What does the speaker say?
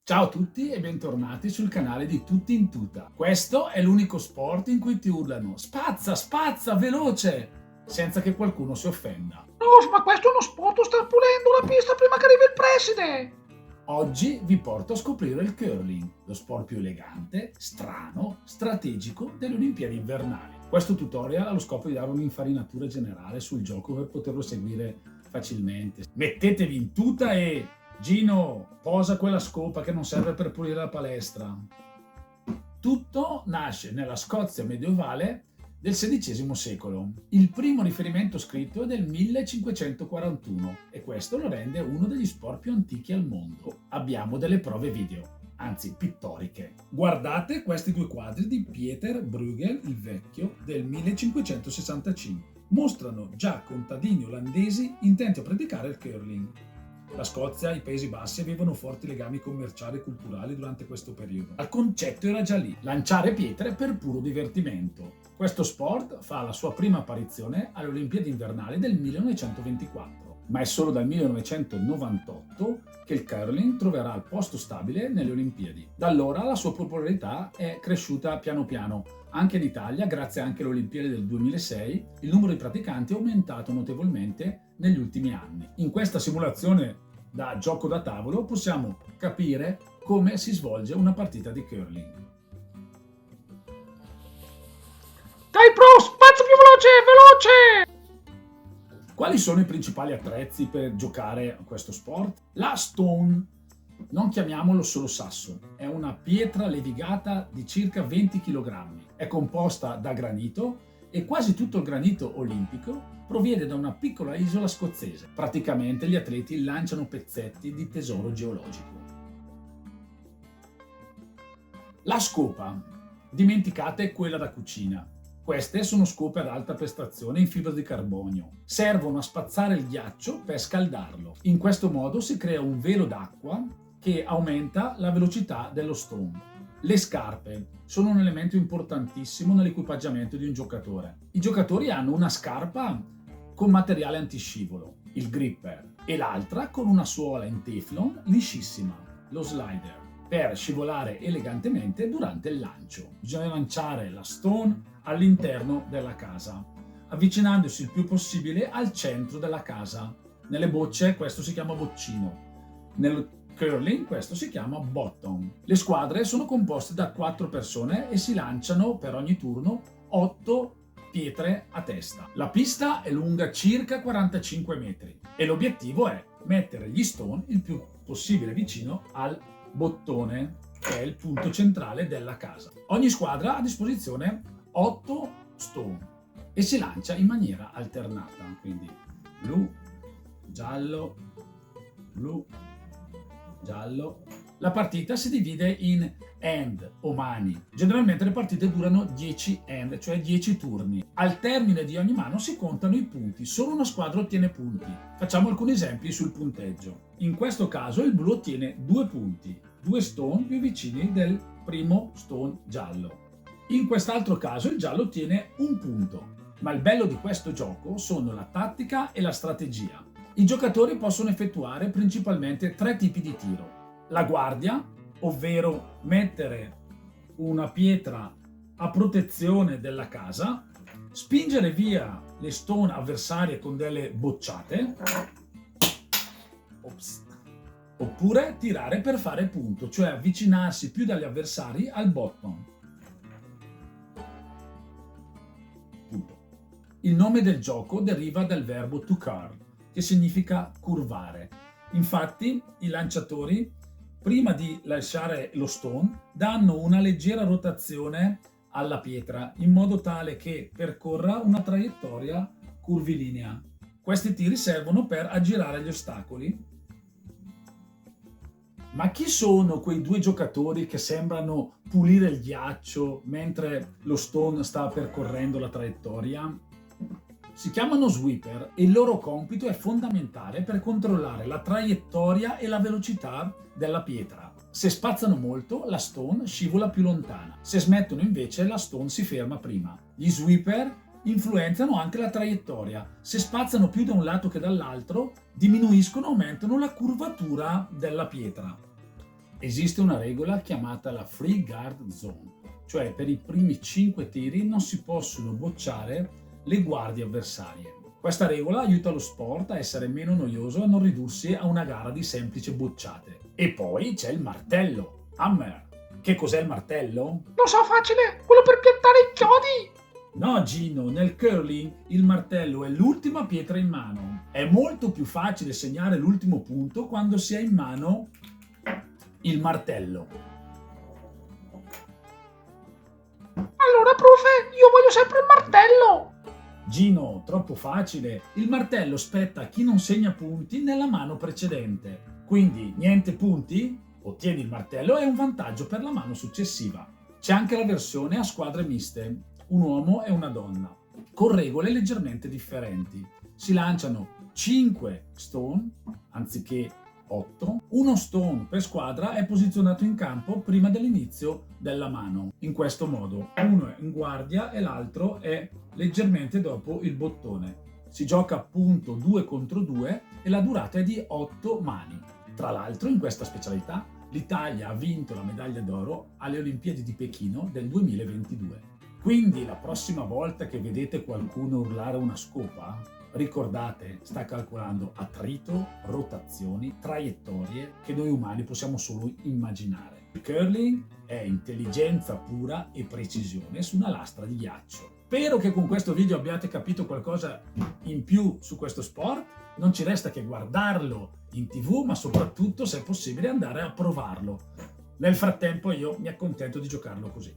Ciao a tutti e bentornati sul canale di Tutti in Tuta. Questo è l'unico sport in cui ti urlano spazza, spazza, veloce, senza che qualcuno si offenda. No, ma questo è uno spot, sta pulendo la pista prima che arrivi il preside! Oggi vi porto a scoprire il curling, lo sport più elegante, strano, strategico delle Olimpiadi invernali. Questo tutorial ha lo scopo di dare un'infarinatura generale sul gioco per poterlo seguire facilmente. Mettetevi in tuta e... Gino, posa quella scopa che non serve per pulire la palestra. Tutto nasce nella Scozia medievale del XVI secolo. Il primo riferimento scritto è del 1541 e questo lo rende uno degli sport più antichi al mondo. Abbiamo delle prove video, anzi pittoriche. Guardate questi due quadri di Pieter Bruegel il Vecchio del 1565. Mostrano già contadini olandesi intenti a praticare il curling. La Scozia e i Paesi Bassi avevano forti legami commerciali e culturali durante questo periodo. Il concetto era già lì, lanciare pietre per puro divertimento. Questo sport fa la sua prima apparizione alle Olimpiadi invernali del 1924, ma è solo dal 1998 che il curling troverà il posto stabile nelle Olimpiadi. Da allora la sua popolarità è cresciuta piano piano. Anche in Italia, grazie anche alle Olimpiadi del 2006, il numero di praticanti è aumentato notevolmente negli ultimi anni. In questa simulazione da gioco da tavolo possiamo capire come si svolge una partita di curling. Dai pro, spazza più veloce, veloce! Quali sono i principali attrezzi per giocare a questo sport? La stone, non chiamiamolo solo sasso, è una pietra levigata di circa 20 kg. È composta da granito e quasi tutto il granito olimpico proviene da una piccola isola scozzese. Praticamente gli atleti lanciano pezzetti di tesoro geologico. La scopa, dimenticate quella da cucina. Queste sono scope ad alta prestazione in fibra di carbonio. Servono a spazzare il ghiaccio per scaldarlo. In questo modo si crea un velo d'acqua che aumenta la velocità dello stone. Le scarpe sono un elemento importantissimo nell'equipaggiamento di un giocatore. I giocatori hanno una scarpa con materiale antiscivolo, il gripper, e l'altra con una suola in teflon liscissima, lo slider, per scivolare elegantemente durante il lancio. Bisogna lanciare la stone all'interno della casa, avvicinandosi il più possibile al centro della casa. Nelle bocce questo si chiama boccino. Nel curling questo si chiama bottom. Le squadre sono composte da 4 persone e si lanciano per ogni turno 8 pietre a testa. La pista è lunga circa 45 metri e l'obiettivo è mettere gli stone il più possibile vicino al bottone, che è il punto centrale della casa. Ogni squadra ha a disposizione 8 stone e si lancia in maniera alternata, quindi blu, giallo, blu, giallo. La partita si divide in end o mani. Generalmente le partite durano 10 end, cioè 10 turni. Al termine di ogni mano si contano i punti. Solo una squadra ottiene punti. Facciamo alcuni esempi sul punteggio. In questo caso il blu ottiene 2 punti, 2 stone più vicini del primo stone giallo. In quest'altro caso il giallo ottiene 1 punto. Ma il bello di questo gioco sono la tattica e la strategia. I giocatori possono effettuare principalmente 3 tipi di tiro. La guardia, ovvero mettere una pietra a protezione della casa, spingere via le stone avversarie con delle bocciate, oppure tirare per fare punto, cioè avvicinarsi più dagli avversari al bottom. Punto. Il nome del gioco deriva dal verbo to curve, che significa curvare. Infatti, i lanciatori, prima di lasciare lo stone, danno una leggera rotazione alla pietra in modo tale che percorra una traiettoria curvilinea. Questi tiri servono per aggirare gli ostacoli. Ma chi sono quei 2 giocatori che sembrano pulire il ghiaccio mentre lo stone sta percorrendo la traiettoria? Si chiamano sweeper e il loro compito è fondamentale per controllare la traiettoria e la velocità della pietra. Se spazzano molto, la stone scivola più lontana. Se smettono invece, la stone si ferma prima. Gli sweeper influenzano anche la traiettoria. Se spazzano più da un lato che dall'altro, diminuiscono o aumentano la curvatura della pietra. Esiste una regola chiamata la Free Guard Zone, cioè per i primi 5 tiri non si possono bocciare le guardie avversarie. Questa regola aiuta lo sport a essere meno noioso e a non ridursi a una gara di semplici bocciate. E poi c'è il martello, hammer. Che cos'è il martello? Lo so facile, quello per piantare i chiodi. No Gino, nel curling il martello è l'ultima pietra in mano. È molto più facile segnare l'ultimo punto quando si ha in mano il martello. Allora, profe, io voglio sempre il martello. Gino, troppo facile. Il martello spetta a chi non segna punti nella mano precedente. Quindi niente punti? Ottieni il martello e è un vantaggio per la mano successiva. C'è anche la versione a squadre miste, un uomo e una donna, con regole leggermente differenti. Si lanciano 5 stone anziché 8. Uno stone per squadra è posizionato in campo prima dell'inizio della mano. In questo modo, uno è in guardia e l'altro è leggermente dopo il bottone. Si gioca appunto 2 contro 2 e la durata è di 8 mani. Tra l'altro, in questa specialità, l'Italia ha vinto la medaglia d'oro alle Olimpiadi di Pechino del 2022. Quindi la prossima volta che vedete qualcuno urlare una scopa, ricordate, sta calcolando attrito, rotazioni, traiettorie che noi umani possiamo solo immaginare. Il curling è intelligenza pura e precisione su una lastra di ghiaccio. Spero che con questo video abbiate capito qualcosa in più su questo sport. Non ci resta che guardarlo in TV, ma soprattutto, se è possibile, andare a provarlo. Nel frattempo io mi accontento di giocarlo così.